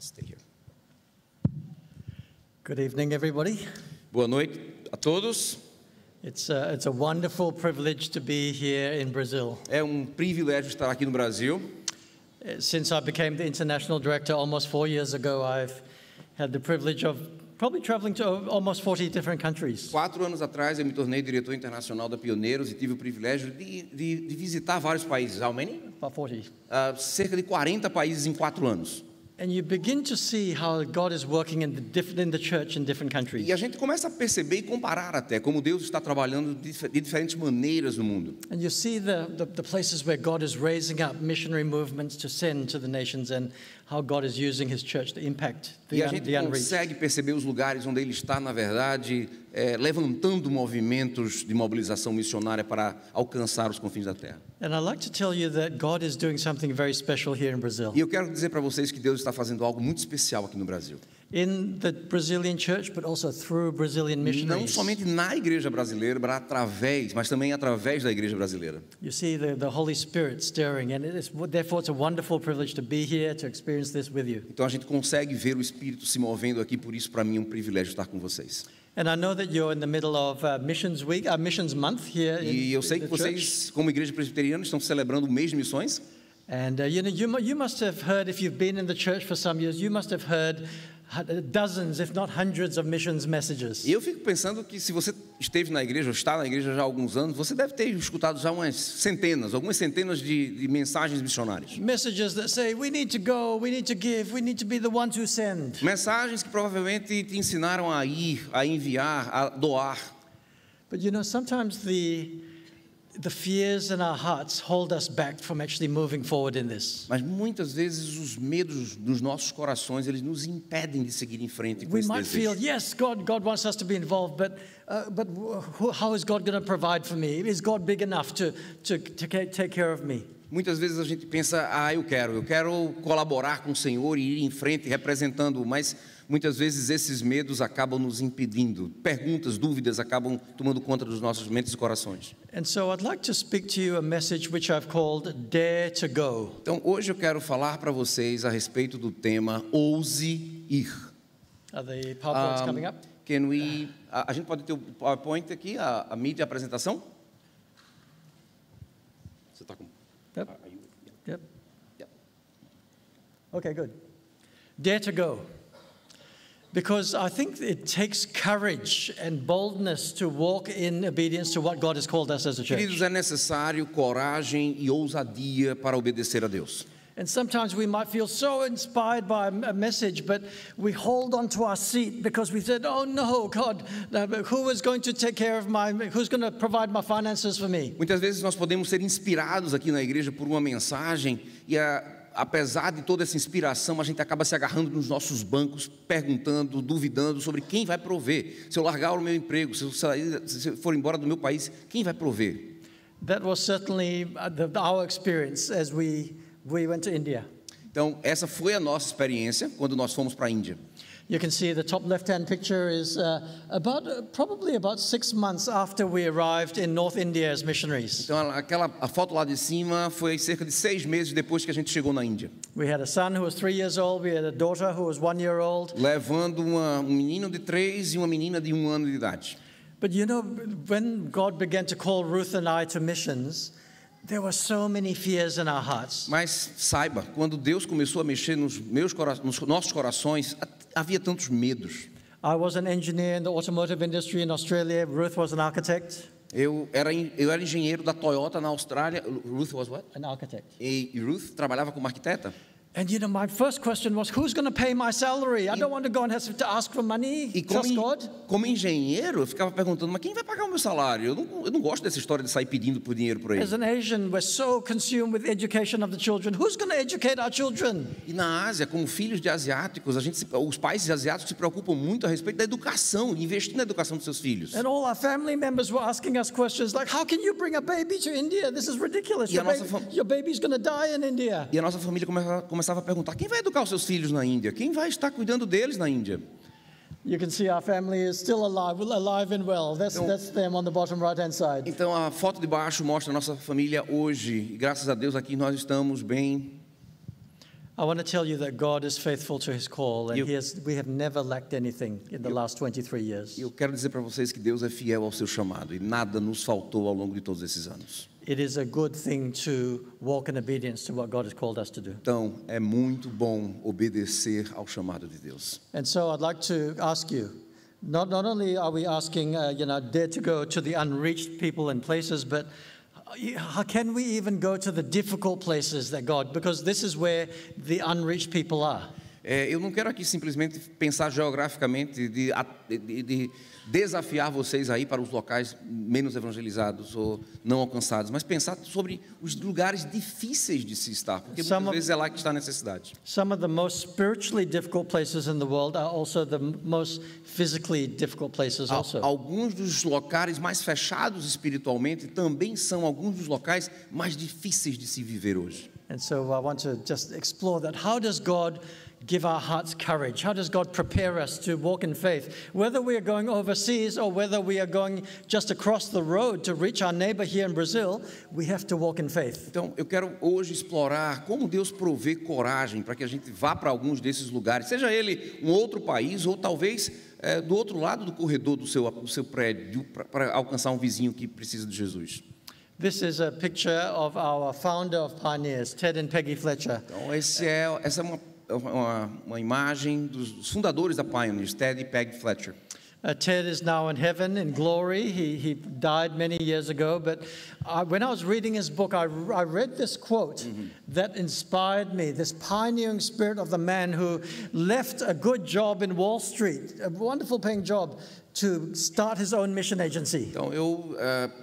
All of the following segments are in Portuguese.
Stay here. Good evening, everybody. Boa noite a todos. It's a wonderful privilege to be here in Brazil. É um privilégio estar aqui no Brasil. Since I became the international director almost 4 years ago, I've had the privilege of probably traveling to almost 40 different countries. 4 anos atrás eu me tornei diretor internacional da Pioneiros e tive o privilégio de visitar vários países. How many? About 40. Cerca de 40 países em 4 anos. And you begin to see how God is working in the church in different countries. E a gente começa a perceber e comparar até como Deus está trabalhando de diferentes maneiras no mundo. And you see the places where God is raising up missionary movements to send to the nations and how God is using His church to impact E a the gente unreached. consegue perceber os lugares onde Ele está, na verdade, levantando movimentos de mobilização missionária para alcançar os confins da terra. And I'd like to tell you that God is doing something very special here in Brazil. E eu quero dizer para vocês que Deus está fazendo algo muito especial aqui no Brasil. In the Brazilian church, but also through Brazilian Não missionaries. somente na igreja brasileira, mas também através da igreja brasileira. You see the Holy Spirit stirring, and therefore it's a wonderful privilege to be here, to experience this with you. Então a gente consegue ver o Espírito se movendo aqui, por isso para mim é um privilégio estar com vocês. And I know that you're in the middle of Missions Week, Missions Month here E eu sei in que the church. vocês, como igreja presbiteriana, estão celebrando o mês de missões. And you must have heard, if you've been in the church for some years, you must have heard dozens, if not hundreds, of missions messages. E eu fico pensando que se você esteve na igreja ou está na igreja já há alguns anos, você deve ter escutado já algumas centenas de mensagens missionárias. Messages that say, we need to go, we need to give, we need to be the ones who send. Mensagens que provavelmente te ensinaram a ir, a enviar, a doar. But you know, sometimes the fears in our hearts hold us back from actually moving forward in this. Mas muitas vezes os medos dos nossos corações, eles nos impedem de seguir em frente com We esse might feel, desejo. yes, God wants us to be involved, but how is God going to provide for me? Is God big enough to take care of me? Muitas vezes a gente pensa, eu quero colaborar com o Senhor e ir em frente representando-o, mas muitas vezes esses medos acabam nos impedindo. Perguntas, dúvidas acabam tomando conta dos nossos mentes e corações. And so I'd like to speak to you a message which I've called Dare to Go. Então hoje eu quero falar para vocês a respeito do tema Ouse Ir. Are the PowerPoints coming up? A gente pode ter o PowerPoint aqui, a mídia, a apresentação? Você está com... Yep. Are you- Yep. Yeah. Okay, good. Dare to go. Because I think it takes courage and boldness to walk in obedience to what God has called us as a church. Queridos, é necessário coragem e ousadia para obedecer a Deus. And sometimes we might feel so inspired by a message, but we hold on to our seat because we said, oh no, God, who is going to take care of who's going to provide my finances for me? Muitas vezes nós podemos ser inspirados aqui na igreja por uma mensagem e apesar de toda essa inspiração, a gente acaba se agarrando nos nossos bancos, perguntando, duvidando sobre quem vai prover. Se eu largar o meu emprego, se eu for embora do meu país, quem vai prover? That was certainly our experience as we went to India. Então, essa foi a nossa experiência quando nós fomos para a Índia. You can see the top left-hand picture is probably about 6 months after we arrived in North India as missionaries. Então, a foto lá de cima foi cerca de 6 meses depois que a gente chegou na Índia. We had a son who was 3 years old. We had a daughter who was 1 year old. Levando um menino de 3 e uma menina de 1 ano de idade. But you know, when God began to call Ruth and I to missions, there were so many fears in our hearts. Mas saiba, quando Deus começou a mexer nos nossos corações, havia tantos medos. I was an engineer in the automotive industry in Australia. Ruth was an architect. Eu era engenheiro da Toyota na Austrália. Ruth was what? An architect. E Ruth trabalhava como arquiteta. And you know, my first question was, who's going to pay my salary? I don't want to go and have to ask for money. E Trust God. como engenheiro, eu ficava perguntando, mas quem vai pagar o meu salário? Eu não gosto dessa história de sair pedindo por dinheiro por aí. As an Asian, we're so consumed with the education of the children. Who's going to educate our children? E na Ásia, como filhos de asiáticos, os pais asiáticos se preocupam muito a respeito da educação, investir na educação dos seus filhos. And all our family members were asking us questions like, how can you bring a baby to India? This is ridiculous. Your baby's going to die in India. E a nossa família começava a perguntar, quem vai educar os seus filhos na Índia? Quem vai estar cuidando deles na Índia? You can see our family is still alive and well. That's them on the bottom right-hand side. Então a foto de baixo mostra a nossa família hoje. E graças a Deus aqui nós estamos bem. I want to tell you that God is faithful to his call, and You- we have never lacked anything in the last 23 years. Eu quero dizer para vocês que Deus é fiel ao seu chamado e nada nos faltou ao longo de todos esses anos. It is a good thing to walk in obedience to what God has called us to do. Então, é muito bom obedecer ao chamado de Deus. And so I'd like to ask you, not only are we asking, dare to go to the unreached people and places, but how can we even go to the difficult places that God, because this is where the unreached people are. Eu não quero aqui simplesmente pensar geograficamente de desafiar vocês aí para os locais menos evangelizados ou não alcançados, mas pensar sobre os lugares difíceis de se estar, porque muitas vezes é lá que está a necessidade. Some of the most spiritually difficult places in the world are also the most physically difficult places also. Alguns dos locais mais fechados espiritualmente também são alguns dos locais mais difíceis de se viver hoje. And so I want to just explore that. How does God give our hearts courage? How does God prepare us to walk in faith? Whether we are going overseas or whether we are going just across the road to reach our neighbor here in Brazil, we have to walk in faith. Então, eu quero hoje explorar como Deus provê coragem para que a gente vá para alguns desses lugares, seja ele um outro país ou talvez do outro lado do corredor do seu prédio, para alcançar um vizinho que precisa de Jesus. This is a picture of our founder of Pioneers, Ted and Peggy Fletcher. Então, essa é uma imagem dos fundadores da Pioneers, Ted e Peggy Fletcher. Ted is now in heaven in glory. He died many years ago, but when I was reading his book, I read this quote that inspired me, this pioneering spirit of the man who left a good job in Wall Street, a wonderful paying job, to start his own mission agency. Então,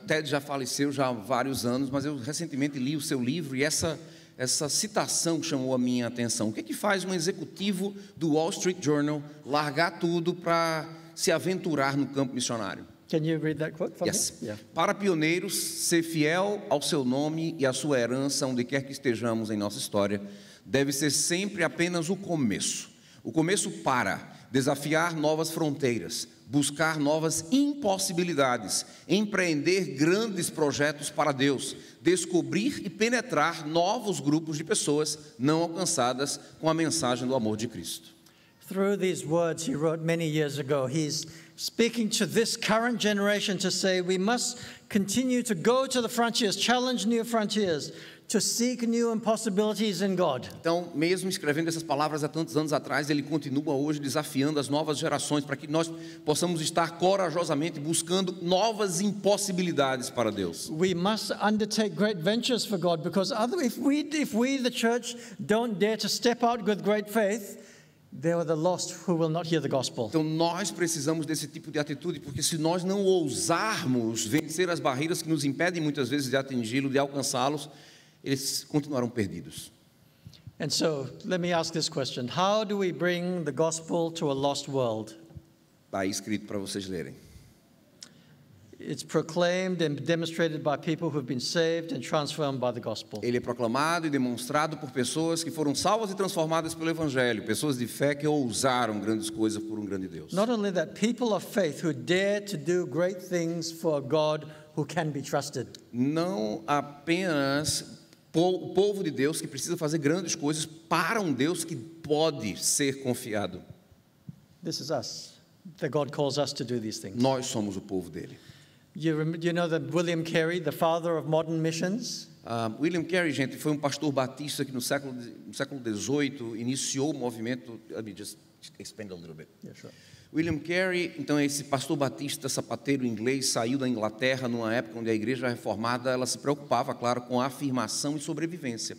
Ted já faleceu já há vários anos, mas eu recentemente li o seu livro e essa citação chamou a minha atenção. O que faz um executivo do Wall Street Journal largar tudo para se aventurar no campo missionário? Can you read that quote from Yes. him? Yeah. Para pioneiros, ser fiel ao seu nome e à sua herança, onde quer que estejamos em nossa história, deve ser sempre apenas o começo. O começo para desafiar novas fronteiras, buscar novas impossibilidades, empreender grandes projetos para Deus, descobrir e penetrar novos grupos de pessoas não alcançadas com a mensagem do amor de Cristo. Through these words he wrote many years ago, he's speaking to this current generation to say we must continue to go to the frontiers, challenge new frontiers, to seek new impossibilities in God. Então, mesmo escrevendo essas palavras há tantos anos atrás, ele continua hoje desafiando as novas gerações para que nós possamos estar corajosamente buscando novas impossibilidades para Deus. We must undertake great ventures for God, because if we the church don't dare to step out with great faith, they are the lost who will not hear the gospel. Então nós precisamos desse tipo de atitude, porque se nós não ousarmos vencer as barreiras que nos impedem muitas vezes de atingi-lo, de alcançá-los, eles continuarão perdidos. And so, let me ask this question. How do we bring the gospel to a lost world? Está aí escrito para vocês lerem. It's proclaimed and demonstrated by people who've been saved and transformed by the gospel. Ele é proclamado e demonstrado por pessoas que foram salvas e transformadas pelo Evangelho, pessoas de fé que ousaram grandes coisas por um grande Deus. Not only that, people of faith who dare to do great things for God who can be trusted. Não apenas o povo de Deus que precisa fazer grandes coisas para um Deus que pode ser confiado. This is us. That God calls us to do these things. Nós somos o povo dele. You know that William Carey, the father of modern missions? William Carey, gente, foi um pastor batista que no século XVIII iniciou o movimento. Let me just expand a little bit. Yeah, sure. William Carey, então, esse pastor batista sapateiro inglês, saiu da Inglaterra numa época onde a igreja reformada ela se preocupava, claro, com a afirmação e sobrevivência.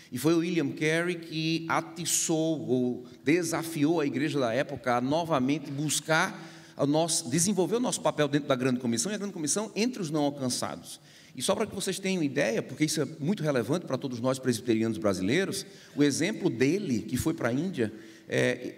E foi o William Carey que atiçou ou desafiou a igreja da época a novamente buscar desenvolver o nosso papel dentro da Grande Comissão e a Grande Comissão entre os não alcançados. E só para que vocês tenham ideia, porque isso é muito relevante para todos nós presbiterianos brasileiros, o exemplo dele, que foi para a Índia,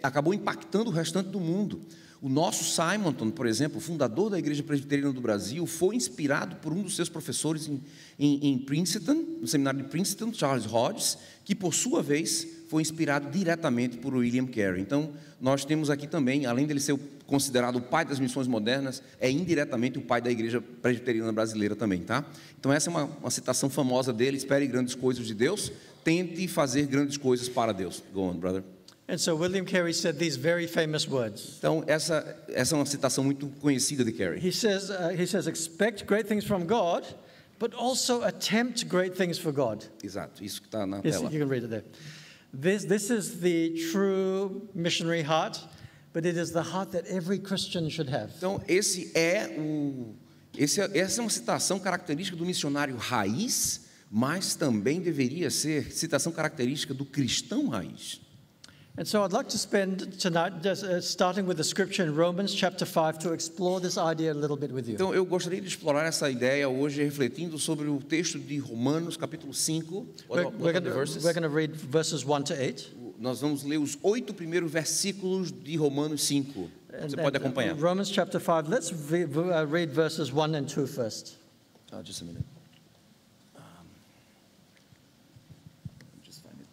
acabou impactando o restante do mundo. O nosso Simonton, por exemplo, fundador da Igreja Presbiteriana do Brasil, foi inspirado por um dos seus professores em Princeton, no seminário de Princeton, Charles Hodges, que por sua vez foi inspirado diretamente por William Carey. Então, nós temos aqui também, além dele ser considerado o pai das missões modernas, é indiretamente o pai da Igreja Presbiteriana brasileira também, tá? Então, essa é uma citação famosa dele: espere grandes coisas de Deus, tente fazer grandes coisas para Deus. Go on, brother. And so William Carey said these very famous words. Então, essa é uma citação muito conhecida de Carey. He says, expect great things from God, but also attempt great things for God. Exato, isso que está na Yes, tela. you can read it there. This is the true missionary heart, but it is the heart that every Christian should have. Então, essa é uma citação característica do missionário raiz, mas também deveria ser citação característica do cristão raiz. And so I'd like to spend tonight just starting with the scripture in Romans chapter 5 to explore this idea a little bit with you. Então, eu gostaria de explorar essa ideia hoje, refletindo sobre o texto de Romanos, capítulo 5. We're going to read verses 1 to 8. Nós vamos ler os 8 primeiros versículos de Romanos 5. Você pode acompanhar. Romans chapter 5. Let's read verses 1 and 2 first. Just a minute. Just find it.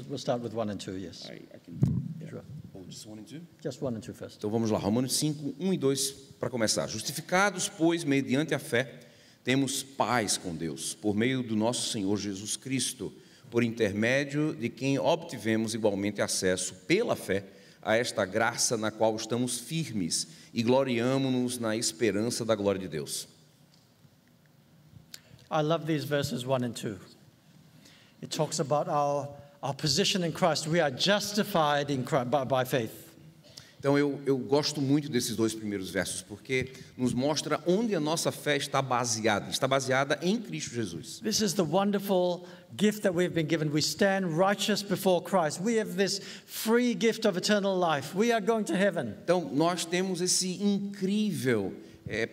We'll start with 1 and 2, yes. I can, yeah. Sure. Oh, just 1 and 2? Just 1 and 2 first. Então vamos lá, Romanos 5, 1 e 2 para começar. Justificados, pois, mediante a fé, temos paz com Deus, por meio do nosso Senhor Jesus Cristo, por intermédio de quem obtivemos igualmente acesso, pela fé, a esta graça na qual estamos firmes e gloriamo-nos na esperança da glória de Deus. I love these verses 1 and 2. It talks about our position in Christ. We are justified in Christ, by faith. Então eu gosto muito desses 2 primeiros versos, porque nos mostra onde a nossa fé está baseada em Cristo Jesus. This is the wonderful gift that we've been given. We stand righteous before Christ. We have this free gift of eternal life. We are going to heaven. Então nós temos esse incrível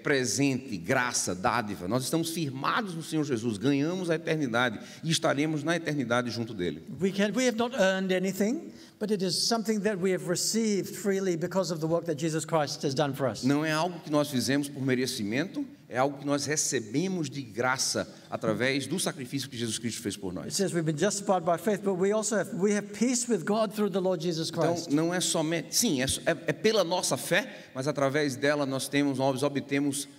presente, graça, dádiva. Nós estamos firmados no Senhor Jesus, ganhamos a eternidade e estaremos na eternidade junto dele. We have not earned anything, but it is something that we have received freely because of the work that Jesus Christ has done for us. Não é algo que nós fizemos por merecimento, é algo que nós recebemos de graça através do sacrifício que Jesus Cristo fez por It nós. says we've been justified by faith, but we have peace with God through the Lord Jesus Então Christ. não é somente, sim, é pela nossa fé, mas através dela nós obtemos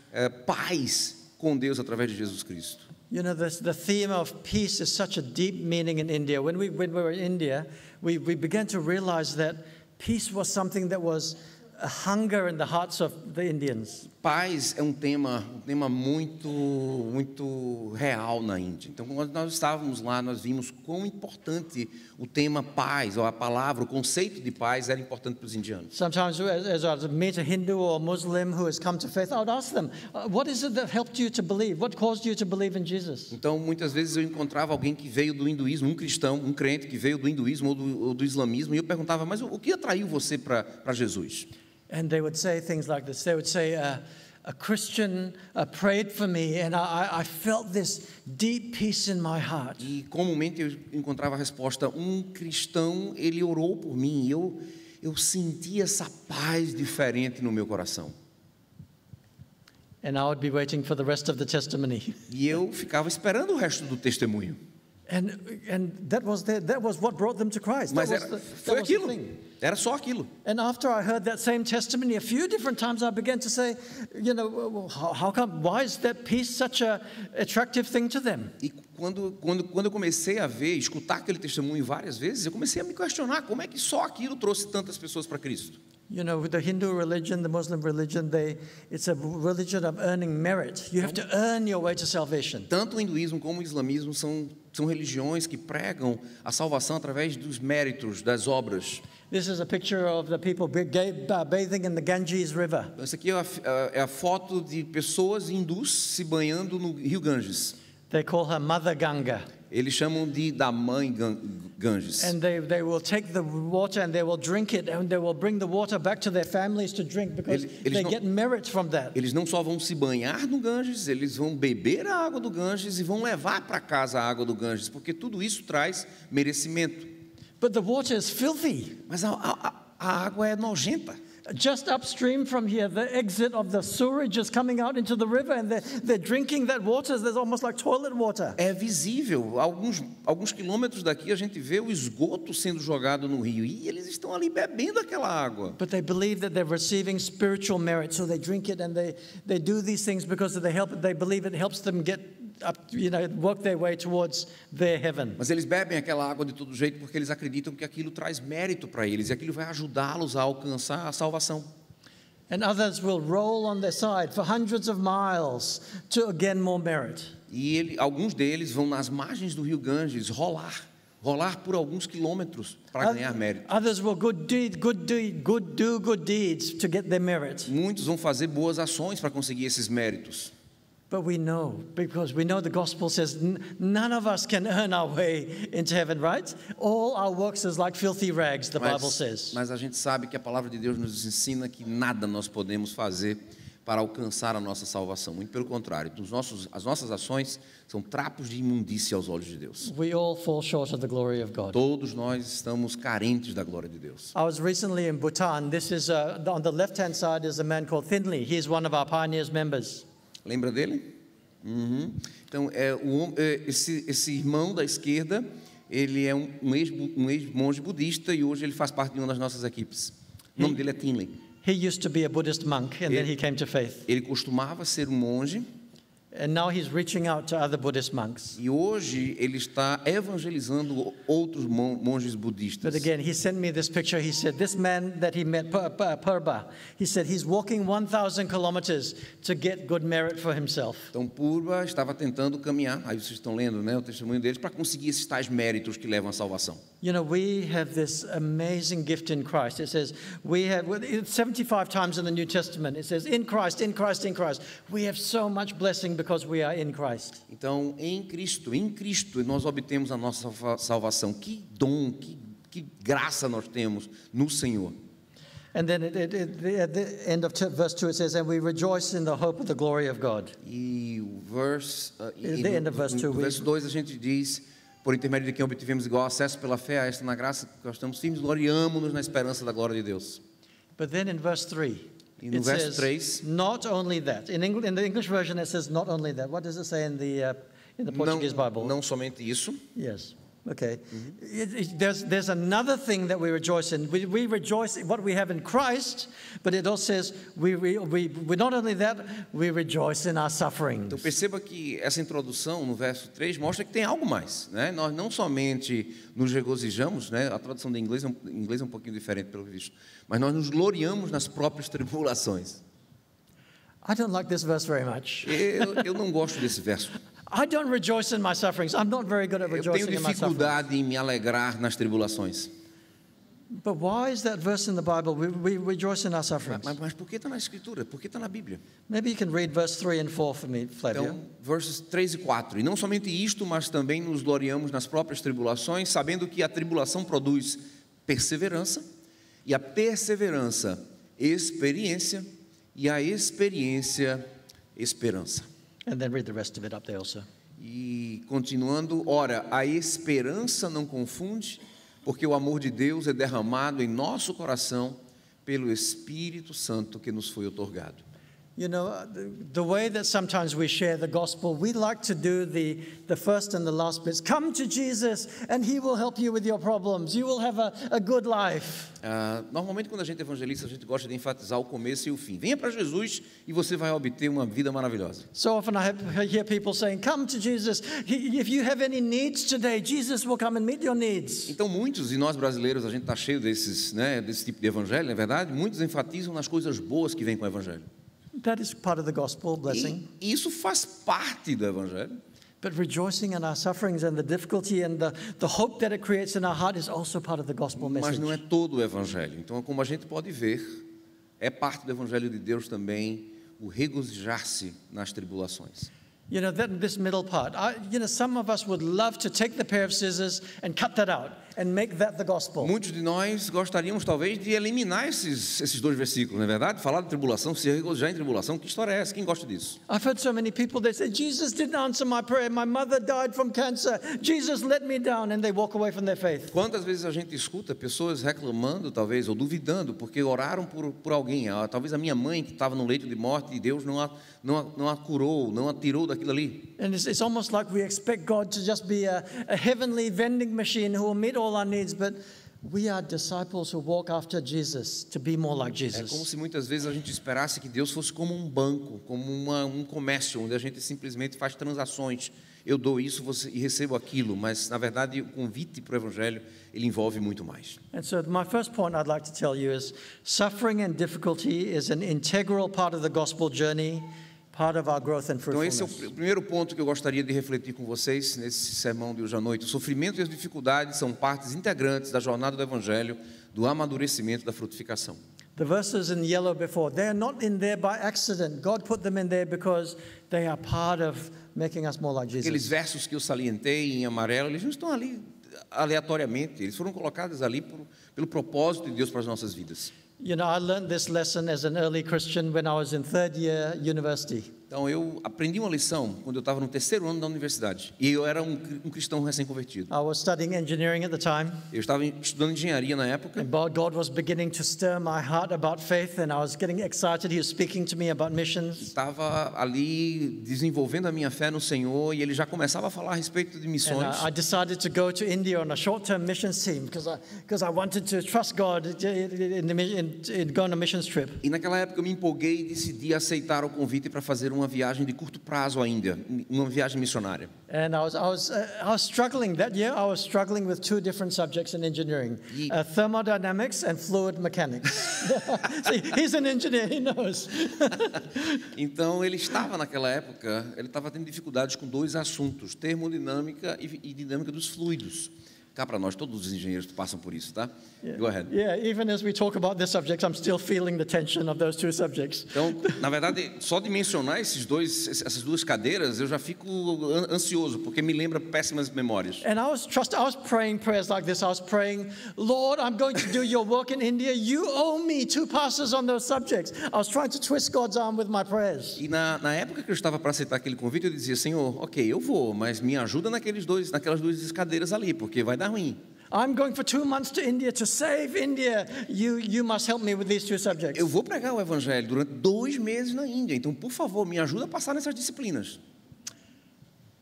paz com Deus através de Jesus Cristo. You know, the theme of peace is such a deep meaning in India. When we were in India, we began to realize that peace was something that was a hunger in the hearts of the Indians. Paz é um tema muito real na Índia. Então, quando nós estávamos lá, nós vimos quão importante o tema paz, ou a palavra, o conceito de paz era importante para os indianos. Sometimes as I meet a Hindu or Muslim who has come to faith, I would ask them, what is it that helped you to believe? What caused you to believe in Jesus? Então, muitas vezes eu encontrava alguém que veio do hinduísmo, um cristão, um crente que veio do hinduísmo ou do islamismo, e eu perguntava, mas o que atraiu você para Jesus? And they would say things like this. They would say, a Christian prayed for me, and I felt this deep peace in my heart. E comumente eu encontrava a resposta, um cristão, ele orou por mim, e eu senti essa paz diferente no meu coração. And I would be waiting for the rest of the testimony. E eu ficava esperando o resto do testemunho. And that was what brought them to Christ. Mas foi aquilo. Thing. Era só aquilo. And after I heard that same testimony a few different times, I began to say, you know, how come? Why is that peace such a attractive thing to them? E quando eu comecei a escutar aquele testemunho várias vezes, eu comecei a me questionar como é que só aquilo trouxe tantas pessoas para Cristo. You know, with the Hindu religion, the Muslim religion, it's a religion of earning merit. You have to earn your way to salvation. Tanto o hinduísmo como o islamismo são religiões que pregam a através dos méritos, das obras. This is a picture of the people bathing in the Ganges River. Essa aqui é a foto de pessoas hindus se banhando no rio Ganges. They call her Mother Ganga. Eles chamam da mãe Ganges. And they will take the water and they will drink it and they will bring the water back to their families to drink because they get merit from that. Eles não só vão se banhar no Ganges, eles vão beber a água do Ganges e vão levar para casa a água do Ganges, porque tudo isso traz merecimento. But the water is filthy. Mas a água é nojenta. Just upstream from here, the exit of the sewage is coming out into the river, and they're drinking that water. There's almost like toilet water. É visível. Alguns quilômetros daqui a gente vê o esgoto sendo jogado no rio e eles estão ali bebendo aquela água. But they believe that they're receiving spiritual merit, so they drink it and they do these things because they believe it helps them get up, work their way towards their heaven. Mas eles bebem aquela água de todo jeito porque eles acreditam que aquilo traz mérito para eles e aquilo vai ajudá-los a alcançar a salvação. And others will roll on their side for hundreds of miles to gain more merit. E alguns deles vão nas margens do rio Ganges rolar por alguns quilômetros para ganhar mérito. Others will do good deeds to get their merit. Muitos vão fazer boas ações para conseguir esses méritos. But we know, because we know the gospel says none of us can earn our way into heaven, right? All our works is like filthy rags, the Bible says. Mas a gente sabe que a palavra de Deus nos ensina que nada nós podemos fazer para alcançar a nossa salvação. Muito pelo contrário, as nossas ações são trapos de imundícia aos olhos de Deus. We all fall short of the glory of God. Todos nós estamos carentes da glória de Deus. I was recently in Bhutan. This is on the left-hand side is a man called Thinley. He's one of our Pioneers members. Lembra dele? Uhum. Então, esse irmão da esquerda, ele é um ex-monge budista e hoje ele faz parte de uma das nossas equipes. O nome dele é Thinley. He used to be a Buddhist monk and then he came to faith. Ele costumava ser um monge. And now he's reaching out to other Buddhist monks. E hoje ele está evangelizando outros monges budistas. But again, he sent me this picture. He said, this man that he met, Purba, he said he's walking 1,000 kilometers to get good merit for himself. Então Purba estava tentando caminhar, aí vocês estão lendo, né, o testemunho deles, para conseguir esses tais méritos que levam à salvação. You know, we have this amazing gift in Christ. It says, 75 times in the New Testament, it says, in Christ, in Christ, in Christ. We have so much blessing because we are in Christ. Então, em Cristo, nós obtemos a nossa salvação. Que dom, que graça nós temos no Senhor. And then at the end of verse 2 it says, and we rejoice in the hope of the glory of God. E o verso, the end of verse 2, no verso 2 a gente diz, por intermédio de quem obtivemos igual acesso pela fé a esta na graça que nós estamos firmes, gloriamo-nos na esperança da glória de Deus. But then in verse 3, e no verso 3, not only that. In the English version it says not only that. What does it say in the Portuguese Bible? Não somente isso. Yes. Okay. There's another thing that we rejoice in. We rejoice in what we have in Christ, but it also says we not only that, we rejoice in our sufferings. Então perceba que essa introdução no verso 3 mostra que tem algo mais, né? Nós não somente nos regozijamos, né? A tradução de inglês é um pouquinho diferente pelo visto, mas nós nos gloriamos nas próprias tribulações. I don't like this verse very much. Eu não gosto desse verso. I don't rejoice in my sufferings. I'm not very good at rejoicing in my sufferings. Eu tenho dificuldade em me alegrar nas tribulações. But why is that verse in the Bible? We rejoice in our sufferings. Mas por que está na Escritura? Por que está na Bíblia? Maybe you can read verse 3 and 4 for me, Flavio. Então, versos 3 e 4. E não somente isto, mas também nos gloriamos nas próprias tribulações, sabendo que a tribulação produz perseverança, e a perseverança, experiência, e a experiência, esperança. And then read the rest of it up there also. E continuando, ora, a esperança não confunde, porque o amor de Deus é derramado em nosso coração pelo Espírito Santo que nos foi outorgado. You know, the way that sometimes we share the gospel, we like to do the first and the last bits. Come to Jesus and he will help you with your problems. You will have a good life. Normalmente quando a gente evangeliza, a gente gosta de enfatizar o começo e o fim. Venha para Jesus e você vai obter uma vida maravilhosa. So often I hear people saying, come to Jesus. If you have any needs today, Jesus will come and meet your needs. Então muitos, e nós brasileiros, a gente está cheio desse tipo de evangelho, não é verdade? Muitos enfatizam nas coisas boas que vêm com o evangelho. That is part of the gospel blessing. E isso faz parte do evangelho. But rejoicing in our sufferings and the difficulty and the hope that it creates in our heart is also part of the gospel message. Mas não é todo o evangelho. Então, como a gente pode ver, é parte do evangelho de Deus também o regozijar-se nas tribulações. You know, this middle part, some of us would love to take the pair of scissors and cut that out and make that the gospel. Muitos de nós gostaríamos talvez de eliminar esses dois versículos, não é verdade? Falar de tribulação, se regozijar em tribulação, que história é essa? Quem gosta disso? I've heard so many people, they say, Jesus didn't answer my prayer. My mother died from cancer. Jesus let me down, and they walk away from their faith. Quantas vezes a gente escuta pessoas reclamando, talvez, ou duvidando, porque oraram por alguém. Talvez a minha mãe que estava no leito de morte e Deus não a curou, não a tirou daquilo ali. And it's almost like we expect God to just be a heavenly vending machine who will meet all our needs, but we are disciples who walk after Jesus to be more like É como Jesus. se muitas vezes a gente esperasse que Deus fosse como um banco, como um comércio, onde a gente simplesmente faz transações. Eu dou isso e recebo aquilo, mas na verdade o convite para o Evangelho, ele envolve muito mais. And so my first point I'd like to tell you is suffering and difficulty is an integral part of the gospel journey, part of our growth and Então esse é o fruitfulness. primeiro ponto que eu gostaria de refletir com vocês nesse sermão de hoje à noite. O sofrimento e as dificuldades são partes integrantes da jornada do Evangelho, do amadurecimento, da frutificação. The verses in yellow before, they are not in there by accident. God put them in there because they are part of making us more like Aqueles Jesus. versos que eu salientei em amarelo, eles não estão ali aleatoriamente, eles foram colocados ali pelo propósito de Deus para as nossas vidas. You know, I learned this lesson as an early Christian when I was in third year university. Então eu aprendi uma lição quando eu estava no terceiro ano da universidade, e eu era um cristão recém-convertido. I was studying engineering at the time, Eu estava estudando engenharia na época, and God was beginning to stir my heart about faith, and I was getting excited. He was speaking to me about missions. estava ali desenvolvendo a minha fé no Senhor, e ele já começava a falar a respeito de And missões. I decided to go to India on a short-term missions team because I wanted to trust God in going on a missions trip. E naquela época eu me empolguei e decidi aceitar o convite para fazer uma viagem de curto prazo à Índia, uma viagem missionária. And I was struggling that year. I was struggling with two different subjects in engineering: thermodynamics and fluid mechanics. See, he's an engineer; he knows. Então ele estava naquela época, ele estava tendo dificuldades com dois assuntos: termodinâmica e dinâmica dos fluidos. Cá para nós, todos os engenheiros passam por isso, tá? Go ahead. Yeah, even as we talk about this subject, I'm still feeling the tension of those two subjects. Então, na verdade, só de mencionar essas duas cadeiras, eu já fico ansioso, porque me lembra péssimas memórias. And I was praying prayers like this. I was praying, Lord, I'm going to do your work in India. You owe me 2 pastors on those subjects. I was trying to twist God's arm with my prayers. E na época que eu estava para aceitar aquele convite, eu dizia: Senhor, ok, eu vou, mas me ajuda naquelas duas cadeiras ali, porque vai dar ruim. I'm going for 2 months to India to save India. You must help me with these two subjects. Eu vou pregar o Evangelho durante 2 meses na Índia, então, por favor, me ajuda a passar nessas disciplinas.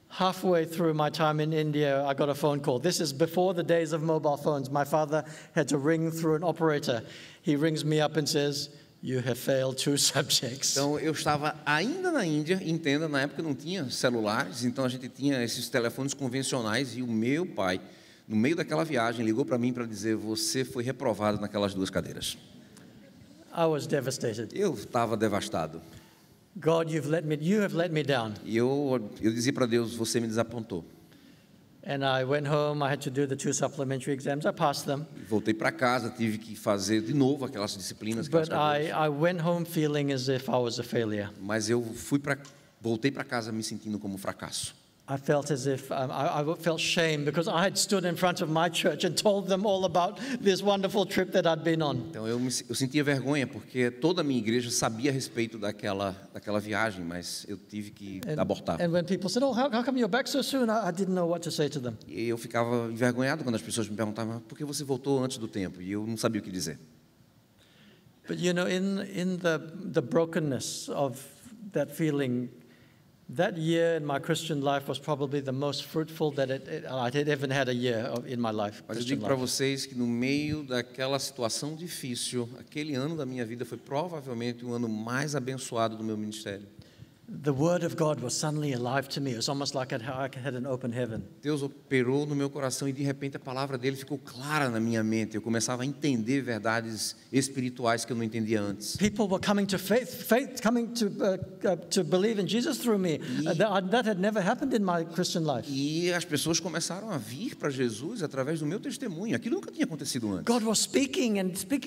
Halfway through my time in India, I got a phone call. This is before the days of mobile phones. My father had to ring through an operator. He rings me up and says, you have failed 2 subjects. Então, eu estava ainda na Índia, entenda, na época não tinha celulares, então a gente tinha esses telefones convencionais, e o meu pai, no meio daquela viagem, ligou para mim para dizer: você foi reprovado naquelas 2 cadeiras. I was devastated. Eu estava devastado. God, you have let me down. E eu dizia para Deus: você me desapontou. And I went home. I had to do the 2 supplementary exams. I passed them. Voltei para casa, tive que fazer de novo aquelas disciplinas. But I went home feeling as if I was a failure. Mas eu voltei para casa me sentindo como um fracasso. I felt as if I felt shame because I had stood in front of my church and told them all about this wonderful trip that I'd been on. Então eu sentia vergonha, porque toda a minha igreja sabia a respeito daquela viagem, mas eu tive que abortar. And when people said, "Oh, how come you're back so soon?" I didn't know what to say to them. E eu ficava envergonhado quando as pessoas me perguntavam: por que você voltou antes do tempo? E eu não sabia o que dizer. But you know, in the brokenness of that feeling, that year in my Christian life was probably the most fruitful that I had ever had a year in my life. Mas eu digo para vocês que no meio daquela situação difícil, aquele ano da minha vida foi provavelmente o ano mais abençoado do meu ministério. The word of God was suddenly alive to me. It was almost like I had an open heaven. Deus operou no meu coração e de repente a palavra dele ficou clara na minha mente. Eu começava a entender verdades espirituais que eu não entendia antes. People were coming to faith coming to believe in Jesus through me. That had never happened in my Christian life. E as pessoas começaram a vir para Jesus através do meu testemunho. Aquilo nunca tinha acontecido antes. God was speaking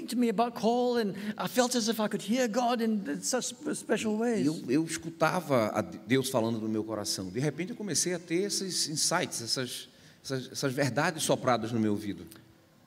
to me about call, and I felt as if I could hear God in such special ways. Eu escutava a Deus falando no meu coração. De repente eu comecei a ter esses insights, essas essas verdades sopradas no meu ouvido.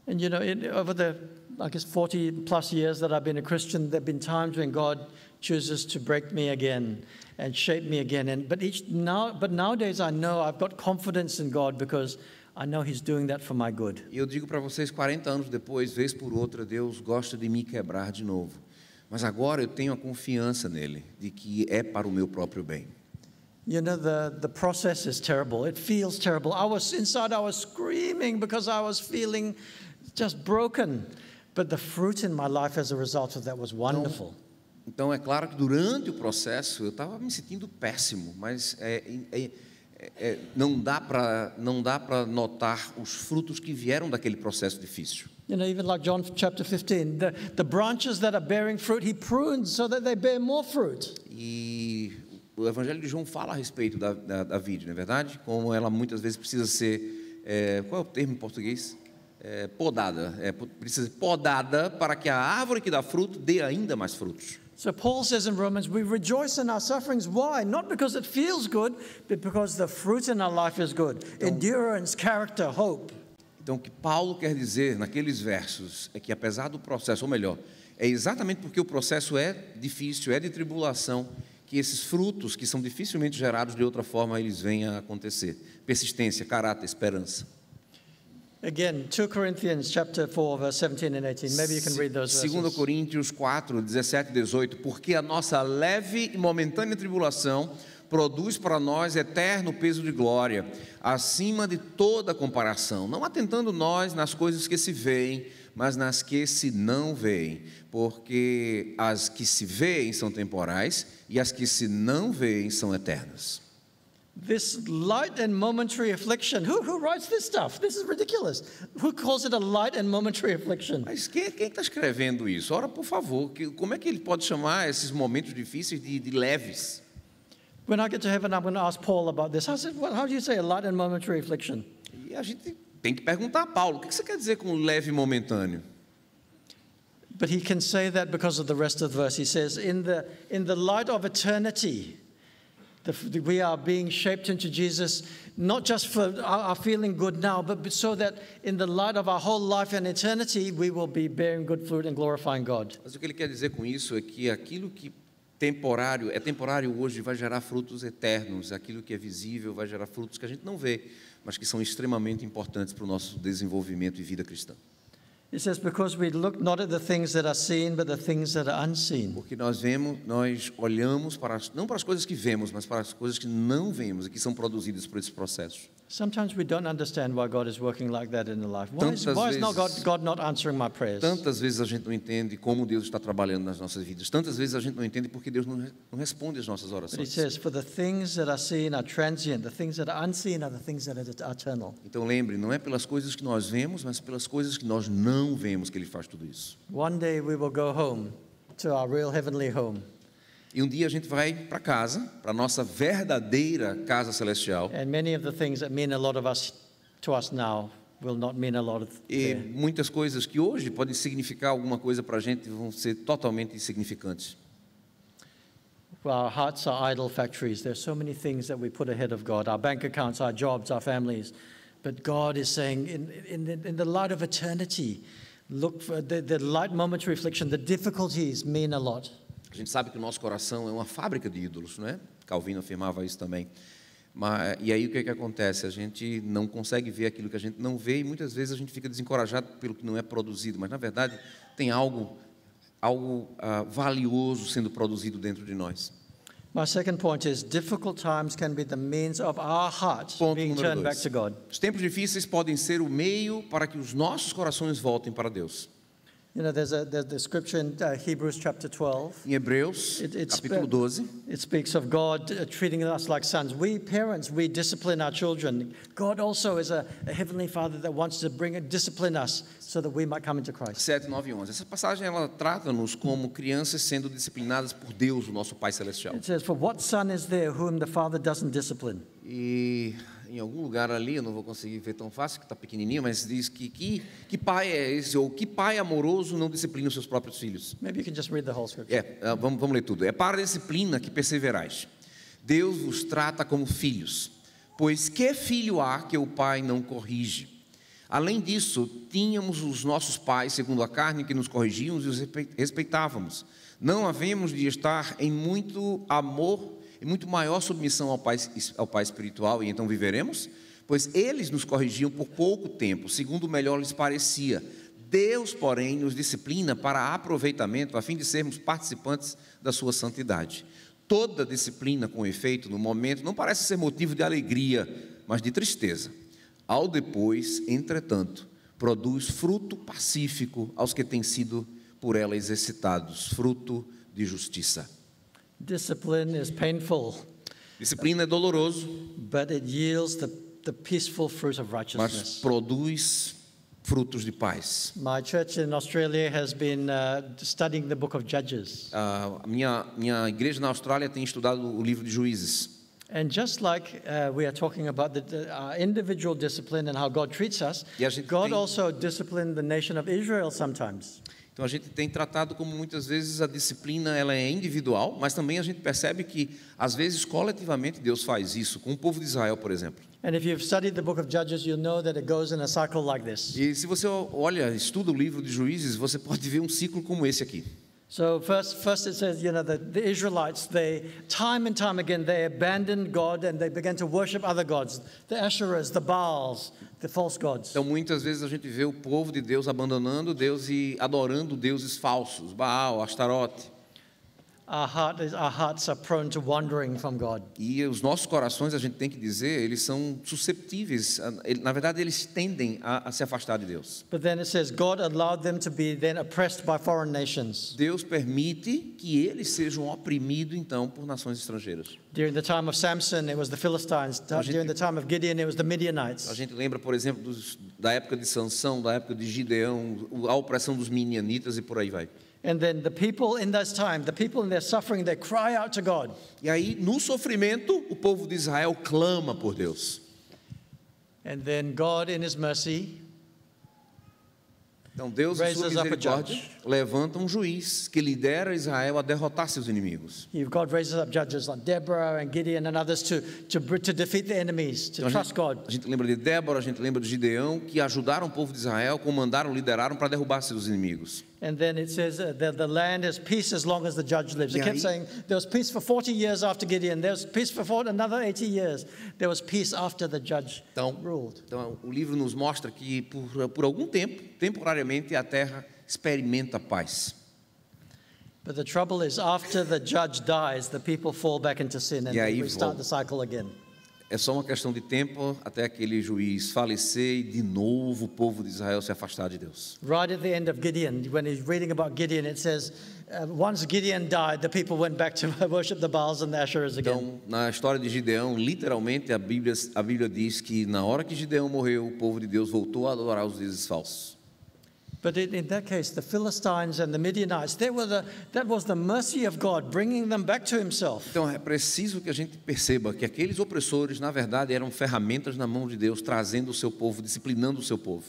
And you know, over the, I guess, 40 plus years that I've been a Christian, there have been times when God chooses to break me again and shape me again. But nowadays I know I've got confidence in God because I know He's doing that for my good. E eu digo para vocês, 40 anos depois, vez por outra, Deus gosta de me quebrar de novo. Mas agora eu tenho a confiança nele, de que é para o meu próprio bem. You know, the process is terrible. It feels terrible. I was screaming because I was feeling just broken. But the fruit in my life as a result of that was wonderful. Então é claro que durante o processo eu estava me sentindo péssimo, mas não dá para notar os frutos que vieram daquele processo difícil. You know, even like John chapter 15, the branches that are bearing fruit, He prunes so that they bear more fruit. E o Evangelho de João fala a respeito da vide, não é verdade? Como ela muitas vezes precisa ser, qual é o termo em português? Podada. Precisa ser podada para que a árvore que dá fruto dê ainda mais frutos. So Paul says in Romans, we rejoice in our sufferings. Why? Not because it feels good, but because the fruit in our life is good. Endurance, character, hope. Então, o que Paulo quer dizer naqueles versos é que apesar do processo, ou melhor, é exatamente porque o processo é difícil, é de tribulação, que esses frutos, que são dificilmente gerados de outra forma, eles vêm a acontecer. Persistência, caráter, esperança. Again, 2 Corinthians chapter 4, verse 17 and 18. Maybe you can read those verses. 2 Coríntios 4, 17 e 18. Porque a nossa leve e momentânea tribulação produz para nós eterno peso de glória, acima de toda comparação, não atentando nós nas coisas que se veem, mas nas que se não veem, porque as que se veem são temporais e as que se não veem são eternas. This light and momentary affliction. Who writes this stuff? This is ridiculous. Who calls it a light and momentary affliction? Mas quem está escrevendo isso? Ora, por favor, como é que ele pode chamar esses momentos difíceis de leves? When I get to heaven, I'm going to ask Paul about this. I said, how do you say a light and momentary affliction? E a gente tem que perguntar a Paulo, o que você quer dizer com leve e momentâneo? But he can say that because of the rest of the verse. He says, in the light of eternity, we are being shaped into Jesus, not just for our feeling good now, but so that in the light of our whole life and eternity, we will be bearing good fruit and glorifying God. Mas o que ele quer dizer com isso é que aquilo que temporário hoje vai gerar frutos eternos, aquilo que é visível vai gerar frutos que a gente não vê, mas que são extremamente importantes para o nosso desenvolvimento e vida cristã. It says, because we look not at the things that are seen, but the things that are unseen. Porque nós olhamos não para as coisas que vemos, mas para as coisas que não vemos e que são produzidas por esse processo. Sometimes we don't understand why God is working like that in the life. Why is not God not answering my prayers? Tantas vezes a gente não entende como Deus está trabalhando nas nossas vidas. Tantas vezes a gente não entende porque Deus não responde às nossas orações. But he says, for the things that are seen are transient. The things that are unseen are the things that are eternal. Então lembre, não é pelas coisas que nós vemos, mas pelas coisas que nós não vemos que Ele faz tudo isso. One day we will go home to our real heavenly home. E um dia a gente vai para casa, para a nossa verdadeira casa celestial. And many of the things that mean a lot to us now will not mean a lot E muitas coisas que hoje podem significar alguma coisa para a gente vão ser totalmente insignificantes. Our hearts are idol factories. There's so many things that we put ahead of God. Our bank accounts, our jobs, our families. But God is saying, in the light of eternity, look for the light momentary affliction. The difficulties mean a lot. A gente sabe que o nosso coração é uma fábrica de ídolos, não é? Calvino afirmava isso também. E aí o que é que acontece? A gente não consegue ver aquilo que a gente não vê e muitas vezes a gente fica desencorajado pelo que não é produzido. Mas na verdade tem algo valioso sendo produzido dentro de nós. My second point is difficult times can be the means of our hearts being turned back to God. Os tempos difíceis podem ser o meio para que os nossos corações voltem para Deus. You know, there's the scripture in Hebrews chapter 12. Em Hebreus, capítulo 12, it speaks of God treating us like sons. We parents, we discipline our children. God also is a heavenly Father that wants to discipline us so that we might come into Christ. 7, 9 e 11. Essa passagem ela trata-nos como crianças sendo disciplinadas por Deus, o nosso Pai Celestial. It says, "For what son is there whom the Father doesn't discipline?" E em algum lugar ali, eu não vou conseguir ver tão fácil, que está pequenininho, mas diz que pai é esse, ou que pai amoroso não disciplina os seus próprios filhos. Maybe you can just read the whole scripture. Vamos ler tudo. É para a disciplina que perseverais. Deus vos trata como filhos. Pois que filho há que o pai não corrige? Além disso, tínhamos os nossos pais, segundo a carne, que nos corrigiam e os respeitávamos. Não havemos de estar em muito amor e muito maior submissão ao pai espiritual, e então viveremos? Pois eles nos corrigiam por pouco tempo, segundo o melhor lhes parecia. Deus, porém, nos disciplina para aproveitamento, a fim de sermos participantes da sua santidade. Toda disciplina, com efeito, no momento, não parece ser motivo de alegria, mas de tristeza. Ao depois, entretanto, produz fruto pacífico aos que têm sido por ela exercitados, fruto de justiça. Discipline is painful, Disciplina é doloroso, but it yields the peaceful fruit of mas righteousness. produz frutos de paz. My church in Australia has been studying the book of Judges. A minha igreja na Austrália tem estudado o livro de Juízes. And just like we are talking about our individual discipline and how God treats us, E a gente God tem- also disciplined the nation of Israel sometimes. Então a gente tem tratado como muitas vezes a disciplina ela é individual, mas também a gente percebe que às vezes coletivamente Deus faz isso com o povo de Israel, por exemplo. And if you've studied the book of Judges, you know that it goes in a cycle like this. E se você olha, estuda o livro de Juízes, você pode ver um ciclo como esse aqui. So first it says, the Israelites, they time and time again, they abandoned God and they began to worship other gods, the Asherahs, the Baals, the false gods. Então muitas vezes a gente vê o povo de Deus abandonando Deus e adorando deuses falsos, Baal, Astarote. Our hearts are prone to wandering from God. E os nossos corações, a gente tem que dizer, eles são susceptíveis, na verdade eles tendem a se afastar de Deus. But then it says, God allowed them to be then oppressed by foreign nations. Deus permite que eles sejam oprimidos então por nações estrangeiras. During the time of Samson, it was the Philistines. During the time of Gideon, it was the Midianites. A gente lembra, por exemplo, da época de Sansão, da época de Gideão, a opressão dos midianitas e por aí vai. And then the people in this time, the people in their suffering, they cry out to God. E aí, no sofrimento, o povo de Israel clama por Deus. And then God, in His mercy, Então Deus, em sua Raises up a misericórdia, judge. levanta um juiz que lidera Israel a derrotar seus inimigos. God raises up judges like Deborah and Gideon and others to defeat the enemies, to Então, trust God. a gente lembra de Débora, a gente lembra de Gideão, que ajudaram o povo de Israel, comandaram, lideraram para derrubar seus inimigos. And then it says that the land has peace as long as the judge lives. It E kept aí- saying there was peace for 40 years after Gideon. There was peace for another 80 years. There was peace after the judge ruled. Então, o livro nos mostra que por algum tempo, temporariamente, a terra experimenta paz. But the trouble is, after the judge dies, the people fall back into sin and E aí they restart volta. the cycle again. É só uma questão de tempo até aquele juiz falecer e de novo o povo de Israel se afastar de Deus. Right at the end of Gideon, when he's reading about Gideon, it says, once Gideon died, the people went back to worship the Baals and the Asherahs again. Então, na história de Gideão, literalmente a Bíblia diz que na hora que Gideão morreu, o povo de Deus voltou a adorar os deuses falsos. But in that case, the Philistines and the Midianites, that was the mercy of God bringing them back to Himself. Então é preciso que a gente perceba que aqueles opressores, na verdade, eram ferramentas na mão de Deus, trazendo o seu povo, disciplinando o seu povo.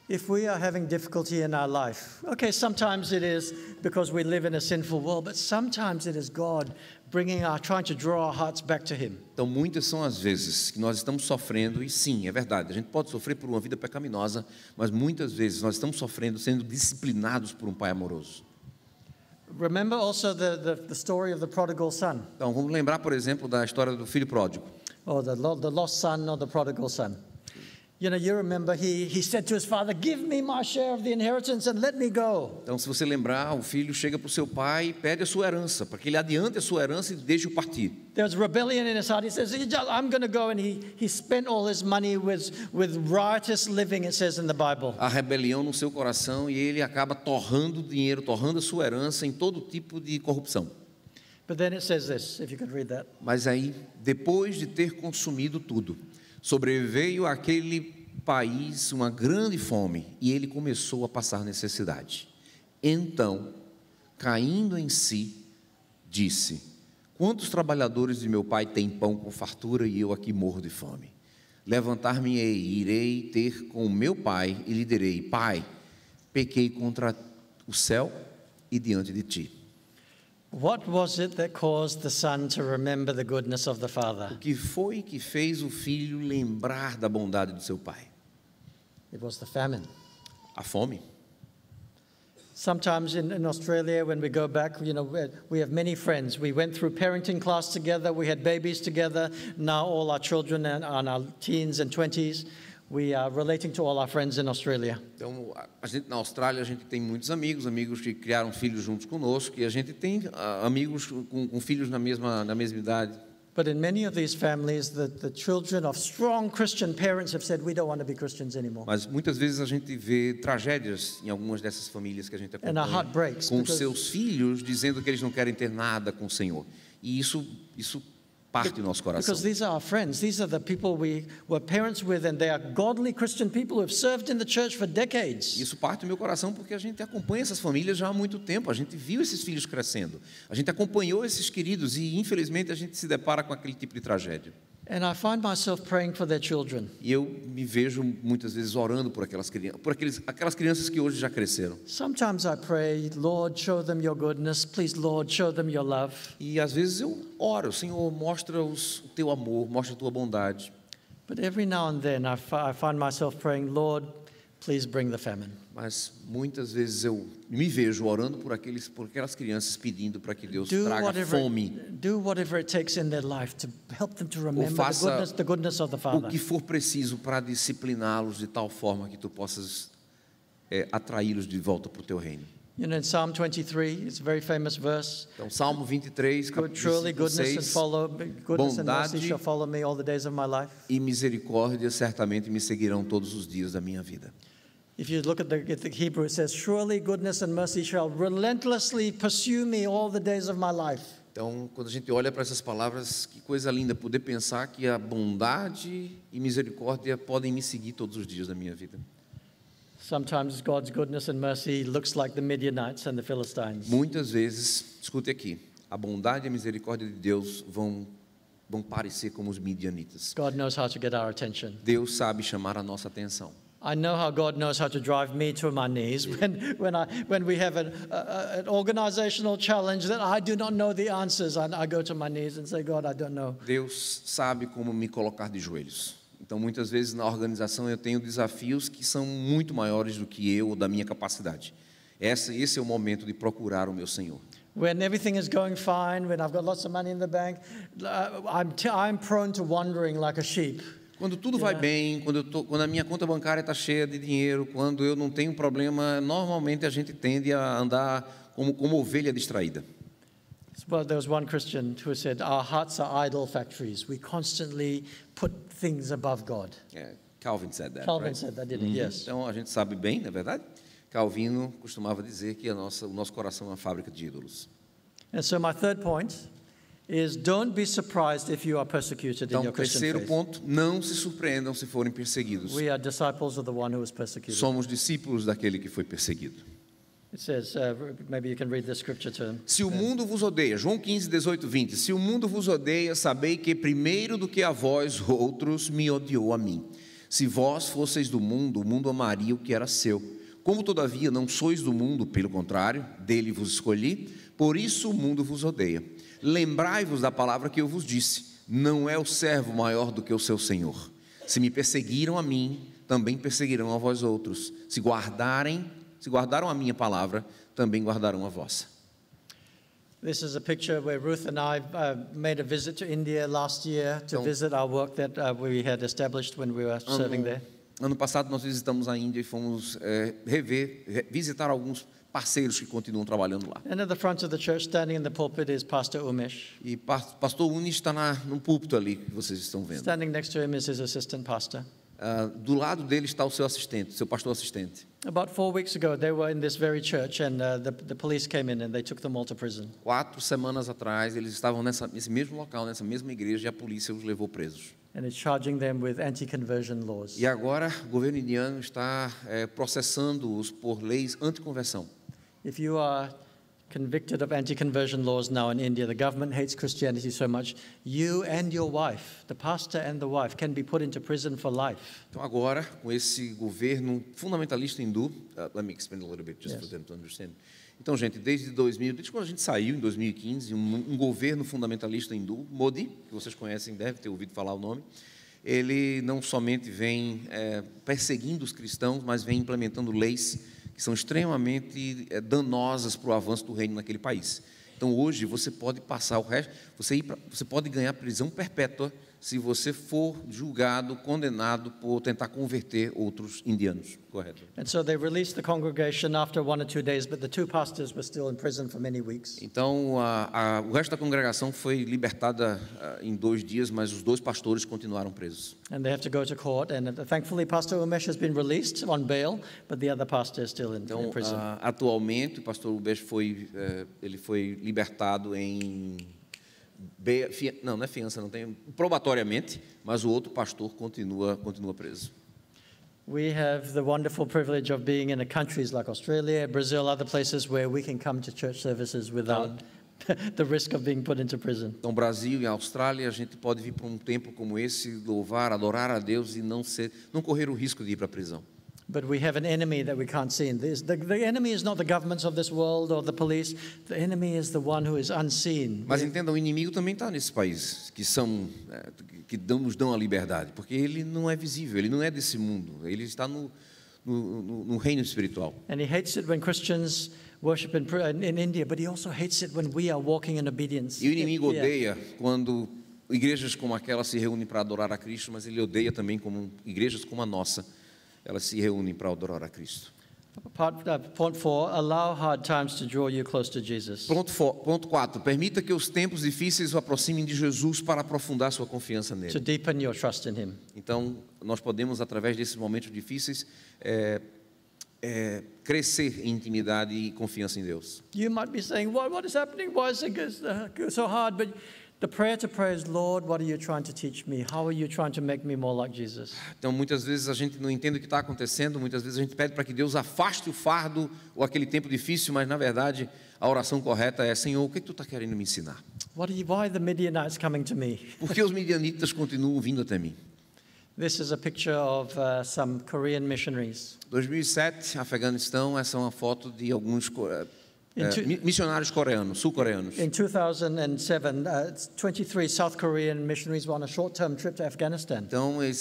If we are having difficulty in our life, okay, sometimes it is because we live in a sinful world, but sometimes it is God trying to draw our hearts back to Him. Então muitas são as vezes que nós estamos sofrendo, e sim, é verdade, a gente pode sofrer por uma vida pecaminosa, mas muitas vezes nós estamos sofrendo, sendo disciplinados por um Pai amoroso. Remember also the story of the prodigal son, Então vamos lembrar, por exemplo, da história do filho pródigo. or the lost son or the prodigal son. You remember he said to his father, "Give me my share of the inheritance and let me go." Então, se você lembrar, o filho chega para o seu pai e pede a sua herança, para que ele adiante a sua herança e deixe-o partir. There was rebellion in his heart. He says, "I'm going to go," and he spent all his money with riotous living, it says in the Bible. A rebelião no seu coração e ele acaba torrando o dinheiro, torrando a sua herança em todo tipo de corrupção. But then it says this, if you could read that. Mas aí, depois de ter consumido tudo, sobreveio àquele país uma grande fome e ele começou a passar necessidade. Então, caindo em si, disse: quantos trabalhadores de meu pai têm pão com fartura e eu aqui morro de fome? Levantar-me-ei, irei ter com meu pai e lhe direi: Pai, pequei contra o céu e diante de ti. What was it that caused the son to remember the goodness of the father? O que foi que fez o filho lembrar da bondade do seu pai? It was the famine. A fome. Sometimes in Australia, when we go back, we have many friends. We went through parenting class together. We had babies together. Now all our children are in our teens and 20s. We are relating to all our friends in Australia. Então, na Austrália, a gente tem muitos amigos que criaram filhos juntos conosco, e a gente tem amigos com filhos na mesma idade. But in many of these families, the children of strong Christian parents have said, we don't want to be Christians anymore. Mas muitas vezes a gente vê tragédias em algumas dessas famílias que a gente And our heart acompanha, breaks com seus filhos dizendo que eles não querem ter nada com o Senhor. E isso parte do nosso coração. Because these are our friends. These are the people we were parents with, and they are godly Christian people who have served in the church for decades. Isso parte do meu coração porque a gente acompanha essas famílias já há muito tempo. A gente viu esses filhos crescendo. A gente acompanhou esses queridos e, infelizmente, a gente se depara com aquele tipo de tragédia. And I find myself praying for their children. E eu me vejo muitas vezes orando por aquelas crianças que hoje já cresceram. Sometimes I pray, Lord, show them your goodness. Please, Lord, show them your love. E às vezes eu oro, Senhor, mostra o teu amor, mostra a tua bondade. But every now and then I find myself praying, Lord, please bring the famine. Mas muitas vezes eu me vejo orando por aquelas crianças, pedindo para que Deus traga fome. Do whatever it takes in their life to help them to Ou remember faça the goodness of the Father. o que for preciso para discipliná-los de tal forma que tu possas atraí-los de volta para o teu reino. In Psalm 23, it's a very famous verse. Então, Salmo 23, Truly capítulo goodness 6, and mercy shall follow me all the days of my life. e misericórdia certamente me seguirão todos os dias da minha vida. If you look at the Hebrew, it says, surely goodness and mercy shall relentlessly pursue me all the days of my life. Então, quando a gente olha para essas palavras, que coisa linda poder pensar que a bondade e misericórdia podem me seguir todos os dias da minha vida. Sometimes God's goodness and mercy looks like the Midianites and the Philistines. Muitas vezes, escute aqui, a bondade e a misericórdia de Deus vão parecer como os midianitas. God knows how to get our attention. Deus sabe chamar a nossa atenção. I know how God knows how to drive me to my knees when we have an organizational challenge that I do not know the answers. I go to my knees and say, God, I don't know. Deus sabe como me colocar de joelhos. Então, muitas vezes na organização eu tenho desafios que são muito maiores do que eu ou da minha capacidade. Esse é o momento de procurar o meu Senhor. When everything is going fine, when I've got lots of money in the bank, I'm prone to wandering like a sheep. Quando tudo vai bem, quando a minha conta bancária está cheia de dinheiro, quando eu não tenho problema, normalmente a gente tende a andar como ovelha distraída. Well, there was one Christian who said, our hearts are idol factories. We constantly put things above God. Calvin said that. Calvin right? said that, didn't he? Yes. Então a gente sabe bem, não é verdade? Calvino costumava dizer que o nosso coração é uma fábrica de ídolos. And so my third point is don't be surprised if you are persecuted in Então, your Christian terceiro faith. ponto, não se surpreendam se forem perseguidos. We are disciples of the one who was persecuted. Somos discípulos daquele que foi perseguido. It says, maybe you can read the scripture to him. Se o mundo vos odeia, João 15, 18, 20. Se o mundo vos odeia, sabei que primeiro do que a vós outros me odiou a mim. Se vós fosseis do mundo, o mundo amaria o que era seu. Como todavia não sois do mundo, pelo contrário, dele vos escolhi, por isso o mundo vos odeia. Lembrai-vos da palavra que eu vos disse, não é o servo maior do que o seu senhor. Se me perseguiram a mim, também perseguirão a vós outros. Se guardaram a minha palavra, também guardarão a vossa. This is a picture where Ruth and I made a visit to India last year to visit our work that we had established when we were serving there. Ano passado nós visitamos a Índia e fomos visitar alguns parceiros que continuam trabalhando lá. And at the front of the church, standing in the pulpit, is Pastor Umesh. E pastor Unis está no púlpito ali que vocês estão vendo. Standing next to him is his assistant pastor. Do lado dele está o seu assistente, seu pastor assistente. About 4 weeks ago, they were in this very church, and the police came in and they took them all to prison. 4 semanas atrás, eles estavam nesse mesmo local, nessa mesma igreja, e a polícia os levou presos. And it's charging them with anti-conversion laws. E agora o governo indiano está processando-os por leis anti-conversão. If you are convicted of anti-conversion laws now in India, the government hates Christianity so much, you and your wife, the pastor and the wife, can be put into prison for life. Então agora, com esse governo fundamentalista hindu, let me explain a little bit just for them to understand. Então, gente, desde quando a gente saiu, em 2015, um governo fundamentalista hindu, Modi, que vocês conhecem, deve ter ouvido falar o nome, ele não somente vem perseguindo os cristãos, mas vem implementando leis que são extremamente danosas para o avanço do reino naquele país. Então, hoje, você pode passar o resto, você pode ganhar prisão perpétua se você for julgado, condenado por tentar converter outros indianos. Correto. And so they released the congregation after 1 or 2 days, but the 2 pastors were still in prison for many weeks. Então, o resto da congregação foi libertada em 2 dias, mas os 2 pastores continuaram presos. And they have to go to court, and thankfully Pastor Umesh has been released on bail, but the other pastor is still in prison. Atualmente, o pastor Umesh foi libertado em não é fiança, não tem probatoriamente, mas o outro pastor continua preso. We have the wonderful privilege of being in countries like Australia, Brazil, other places where we can come to church services without the risk of being put into prison. Então, Brasil e Austrália, a gente pode vir para um templo como esse, louvar, adorar a Deus e não correr o risco de ir para a prisão. But we have an enemy that we can't see. The enemy is not the governments of this world or the police. The enemy is the one who is unseen. Mas entendam, o inimigo também está nesses países que nos dão a liberdade, porque ele não é visível, ele não é desse mundo, ele está no reino espiritual. And he hates it when Christians worship in India, but he also hates it when we are walking in obedience. E o inimigo odeia quando igrejas como aquela se reúnem para adorar a Cristo, mas ele odeia também como igrejas como a nossa, elas se reúnem para adorar a Cristo. Point 4, allow hard times to draw you close to Jesus. Ponto 4, permita que os tempos difíceis o aproximem de Jesus para aprofundar sua confiança nele. To deepen your trust in him. Então, nós podemos, através desses momentos difíceis, crescer em intimidade e confiança em Deus. You might be saying, what is happening? Why is it so hard? But the prayer to pray is, Lord, what are you trying to teach me? How are you trying to make me more like Jesus? Então, muitas vezes a gente não entende o que está acontecendo, muitas vezes a gente pede para que Deus afaste o fardo ou aquele tempo difícil, mas na verdade a oração correta é: Senhor, o que tu está querendo me ensinar? Why the Midianites coming to me? Por que os midianitas continuam vindo até mim? This is a picture of some Korean missionaries. 2007, Afeganistão, essa é uma foto de alguns missionários coreanos, sul-coreanos. In 2007, 23 South Korean missionaries were on a short-term trip to Afghanistan. Então, em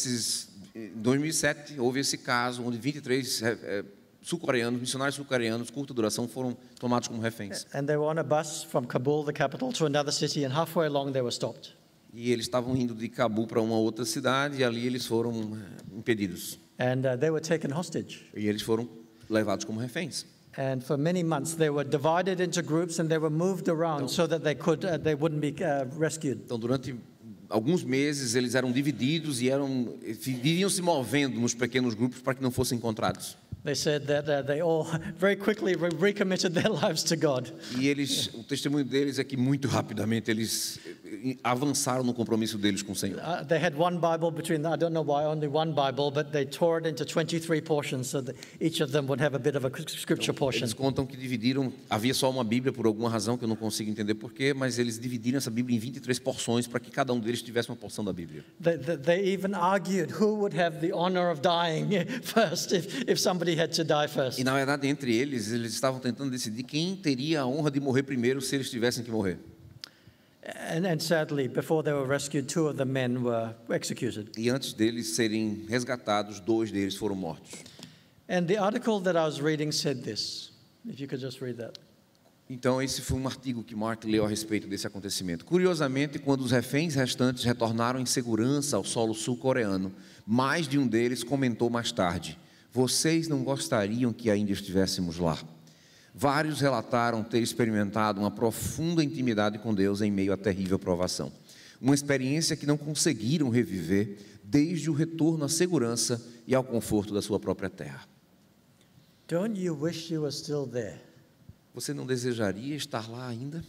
2007, houve esse caso onde 23 sul-coreanos, missionários sul-coreanos, curta duração, foram tomados como reféns. And they were on a bus from Kabul, the capital, to another city, and halfway along they were stopped. E eles estavam indo de Cabul para uma outra cidade e ali eles foram impedidos. And they were taken hostage. E eles foram levados como reféns. And for many months they were divided into groups and they were moved around so that they wouldn't be rescued. Então, durante alguns meses eles eram divididos e viviam se movendo nos pequenos grupos para que não fossem encontrados. They said that they all very quickly recommitted their lives to God. E o testemunho deles é que muito rapidamente eles avançaram no compromisso deles com o Senhor. They had one Bible between them. I don't know why only one Bible, but they tore it into 23 portions so that each of them would have a bit of a scripture portion. Eles contam que dividiram, havia só uma Bíblia por alguma razão que eu não consigo entender porquê, mas eles dividiram essa Bíblia em 23 porções para que cada um deles tivesse uma porção da Bíblia. They even argued who would have the honor of dying first if somebody had to die first. E na verdade, entre eles estavam tentando decidir quem teria a honra de morrer primeiro se eles tivessem que morrer. And sadly, before they were rescued, 2 of the men were executed. E antes deles serem resgatados, 2 deles foram mortos. And the article that I was reading said this. If you could just read that. Então, esse foi um artigo que Mark leu a respeito desse acontecimento. Curiosamente, quando os reféns restantes retornaram em segurança ao solo sul-coreano, mais de um deles comentou mais tarde: vocês não gostariam que ainda estivéssemos lá? Vários relataram ter experimentado uma profunda intimidade com Deus em meio à terrível provação. Uma experiência que não conseguiram reviver desde o retorno à segurança e ao conforto da sua própria terra. Don't you wish you were still there? Você não desejaria estar lá ainda?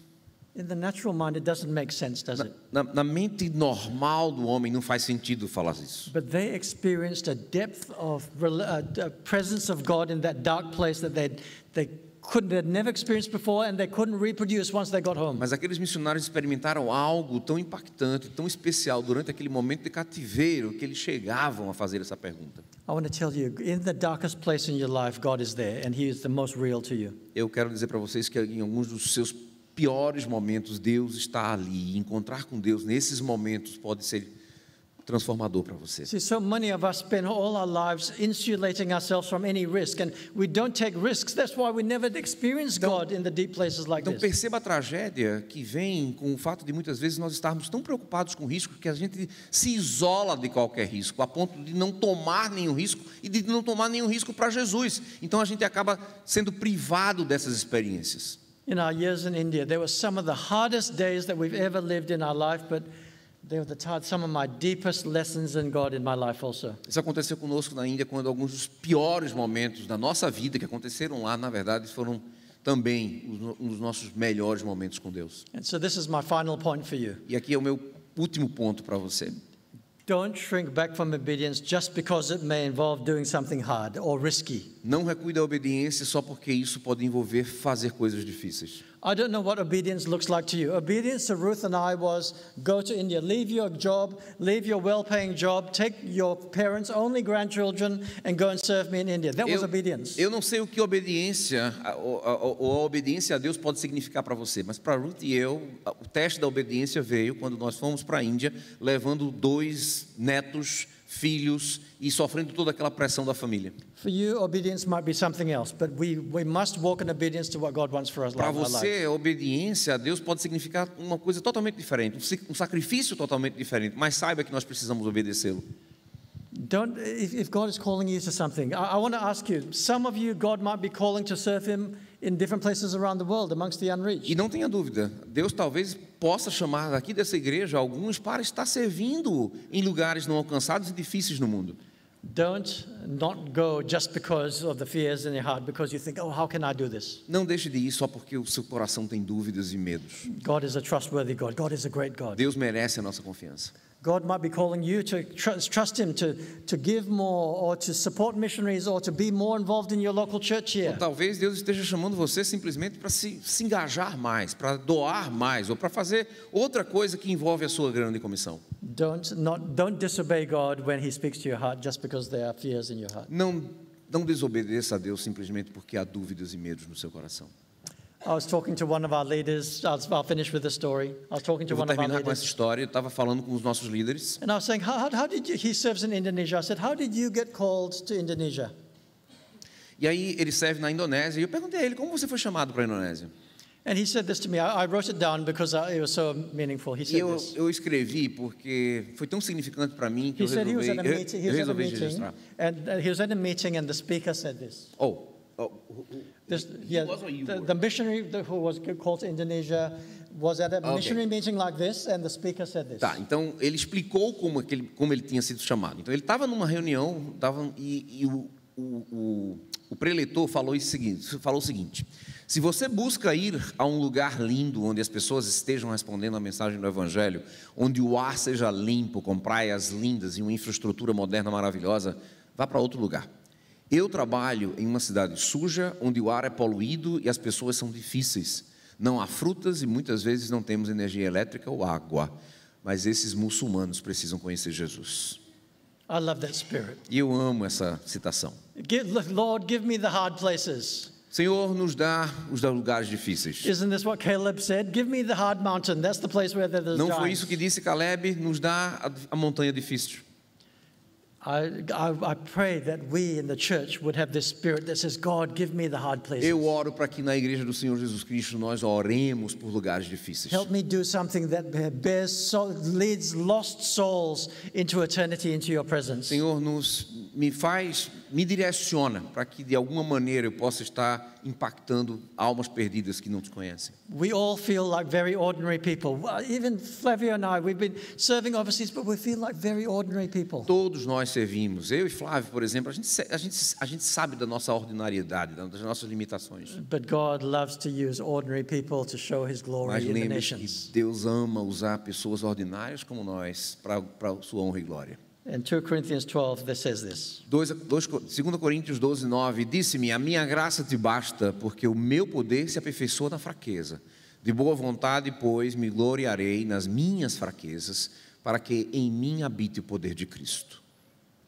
In the natural mind, it doesn't make sense, does it? Na mente normal do homem não faz sentido falar isso. But they experienced a depth of presence of God in that dark place that they'd never experienced before, and they couldn't reproduce once they got home. Mas aqueles missionários experimentaram algo tão impactante, tão especial durante aquele momento de cativeiro que eles chegavam a fazer essa pergunta. I want to tell you, in the darkest place in your life, God is there, and He is the most real to you. Eu quero dizer para vocês que em alguns dos seus piores momentos, Deus está ali. Encontrar com Deus nesses momentos pode ser transformador para você. See, so many of us spend all our lives insulating ourselves from any risk, and we don't take risks. That's why we never experience God in the deep places like Então this. perceba a tragédia que vem com o fato de muitas vezes nós estarmos tão preocupados com o risco que a gente se isola de qualquer risco, a ponto de não tomar nenhum risco e de não tomar nenhum risco para Jesus. Então a gente acaba sendo privado dessas experiências. In our years in India, there were some of the hardest days that we've ever lived in our life, but they were some of my deepest lessons in God in my life also. Isso aconteceu conosco na Índia quando alguns dos piores momentos da nossa vida que aconteceram lá, na verdade, foram também um dos nossos melhores momentos com Deus. And so this is my final point for you. E aqui é o meu último ponto para você. Don't shrink back from obedience just because it may involve doing something hard or risky. Não recue da obediência só porque isso pode envolver fazer coisas difíceis. I don't know what obedience looks like to you. Obedience to Ruth and I was go to India, leave your job, leave your well-paying job, take your parents' only grandchildren and go and serve me in India. That was obedience. Eu não sei o que obediência ou a obediência a Deus pode significar para você, mas para Ruth e eu, o teste da obediência veio quando nós fomos para a Índia, levando 2 netos, filhos e sofrendo toda aquela pressão da família. For you, obedience might be something else, but we must walk in obedience to what God wants for us. Para você, obediência a Deus pode significar uma coisa totalmente diferente, um sacrifício totalmente diferente, mas saiba que nós precisamos obedecê-lo. If God is calling you to something, I want to ask you, some of you, God might be calling to serve Him in different places around the world, amongst the unreached. E não tenha dúvida, Deus talvez possa chamar daqui dessa igreja alguns para estar servindo em lugares não alcançados e difíceis no mundo. Don't not go just because of the fears in your heart, because you think, oh, how can I do this? Não deixe de ir só porque o seu coração tem dúvidas e medos. God is a trustworthy God. God is a great God. Deus merece a nossa confiança. God might be calling you to trust Him, to give more, or to support missionaries, or to be more involved in your local church here. Ou talvez Deus esteja chamando você simplesmente para se engajar mais, para doar mais, ou para fazer outra coisa que envolve a sua grande comissão. Don't disobey God when He speaks to your heart just because there are fears in your heart. Não desobedeça a Deus simplesmente porque há dúvidas e medos no seu coração. I was talking to one of our leaders. I'll finish with the story. I was talking to Eu vou one of our terminar com essa leaders. história. Eu estava falando com os nossos líderes. And I was saying, how did you, he serves in Indonesia. I said, how did you get called to Indonesia? E aí ele serve na Indonésia. E eu perguntei a ele, como você foi chamado para a Indonésia? And he said this to me. I wrote it down because it was so meaningful. He E said this. eu escrevi porque foi tão significante para mim que He said he was at a meeting. He was at a resolvi meeting, registrar. and he was at a meeting, and the speaker said this. The missionary who was called to Indonesia was at a missionary meeting like this, and the speaker said this. Tá, então ele explicou como ele tinha sido chamado. Então ele estava numa reunião, e o preletor falou o seguinte: se você busca ir a um lugar lindo, onde as pessoas estejam respondendo a mensagem do Evangelho, onde o ar seja limpo, com praias lindas e uma infraestrutura moderna maravilhosa, vá para outro lugar. Eu trabalho em uma cidade suja, onde o ar é poluído e as pessoas são difíceis. Não há frutas e muitas vezes não temos energia elétrica ou água. Mas esses muçulmanos precisam conhecer Jesus. I love that spirit. E eu amo essa citação. Lord, give me the hard places. Senhor, nos dá os lugares difíceis. Isn't this what Caleb said? Give me the hard mountain. That's the place where there's Não foi giants. isso que disse Caleb? Nos dá a montanha difícil. I pray that we in the church would have this spirit that says, God, give me the hard places. Eu oro para que na igreja do Senhor Jesus Cristo nós oremos por lugares difíceis. Help me do something that leads lost souls into eternity, into your presence. Senhor, nos me direciona para que de alguma maneira eu possa estar impactando almas perdidas que não te conhecem. We all feel like very ordinary people. Well, even Flavio and I, we've been serving overseas, but we feel like very ordinary people. Todos nós servimos. Eu e Flávio, por exemplo, a gente sabe da nossa ordinariedade, das nossas limitações. But God loves to use ordinary people to show His Mas glory in the lembre nations. que Deus ama usar pessoas ordinárias como nós para sua honra e glória. In 2 Corinthians 12, this says this. 2 Coríntios 12, 9, disse-me, a minha graça te basta, porque o meu poder se aperfeiçoa na fraqueza. De boa vontade, pois, me gloriarei nas minhas fraquezas, para que em mim habite o poder de Cristo.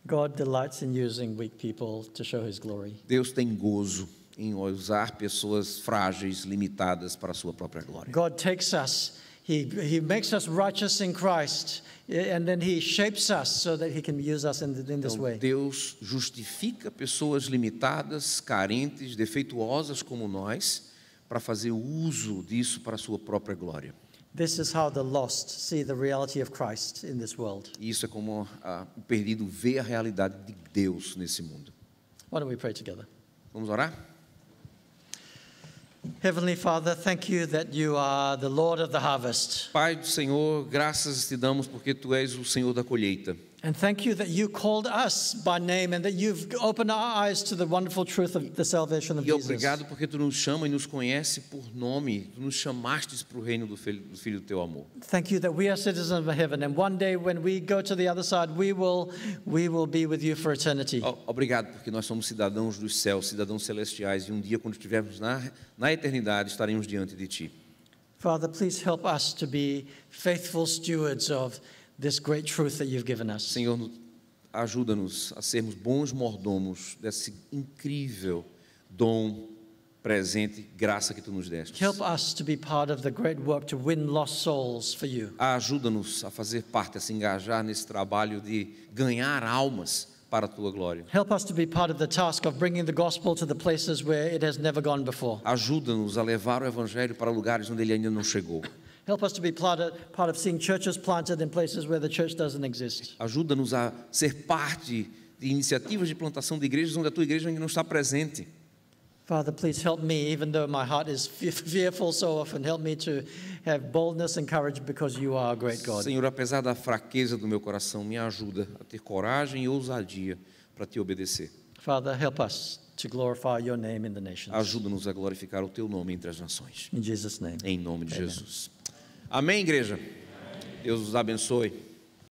God delights in using weak people to show His glory. Deus tem gozo em usar pessoas frágeis, limitadas para a sua própria glória. God takes us, He makes us righteous in Christ, and then He shapes us so that He can use us in this Então, way. Deus justifica pessoas limitadas, carentes, defeituosas como nós, para fazer uso disso para a sua própria glória. This is how the lost see the reality of Christ in this world. E isso é como o perdido vê a realidade de Deus nesse mundo. Why don't we pray together? Vamos orar? Heavenly Father, thank you that you are the Lord of the harvest. Pai do Senhor, graças te damos porque Tu és o Senhor da colheita. And thank you that you called us by name and that you've opened our eyes to the wonderful truth of the salvation of E Jesus. obrigado porque Tu nos chama e nos conhece por nome. Tu nos chamastes para o reino do Filho do Teu amor. Thank you that we are citizens of heaven, and one day when we go to the other side, we will be with you for eternity. Obrigado porque nós somos cidadãos dos céus, cidadãos celestiais, e um dia quando estivermos na eternidade estaremos diante de Ti. Father, please help us to be faithful stewards of this great truth that you've given us. Senhor, ajuda-nos a sermos bons mordomos desse incrível dom, presente, graça que Tu nos deste. Help us to be part of the great work to win lost souls for you. Ajuda-nos a fazer parte, a se engajar nesse trabalho de ganhar almas para a Tua glória. Help us to be part of the task of bringing the gospel to the places where it has never gone before. Ajuda-nos a levar o Evangelho para lugares onde ele ainda não chegou. Help us to be part of seeing churches planted in places where the church doesn't exist. Ajuda-nos a ser parte de iniciativas de plantação de igrejas onde a Tua igreja ainda não está presente. Father, please help me, even though my heart is fearful so often, help me to have boldness and courage because you are a great God. Senhor, apesar da fraqueza do meu coração, me ajuda a ter coragem e ousadia para Te obedecer. Father, help us to glorify your name in the nations. Ajuda-nos a glorificar o Teu nome entre as nações. In Jesus' name. Em nome de Amen. Jesus. Amém, igreja? Deus os abençoe.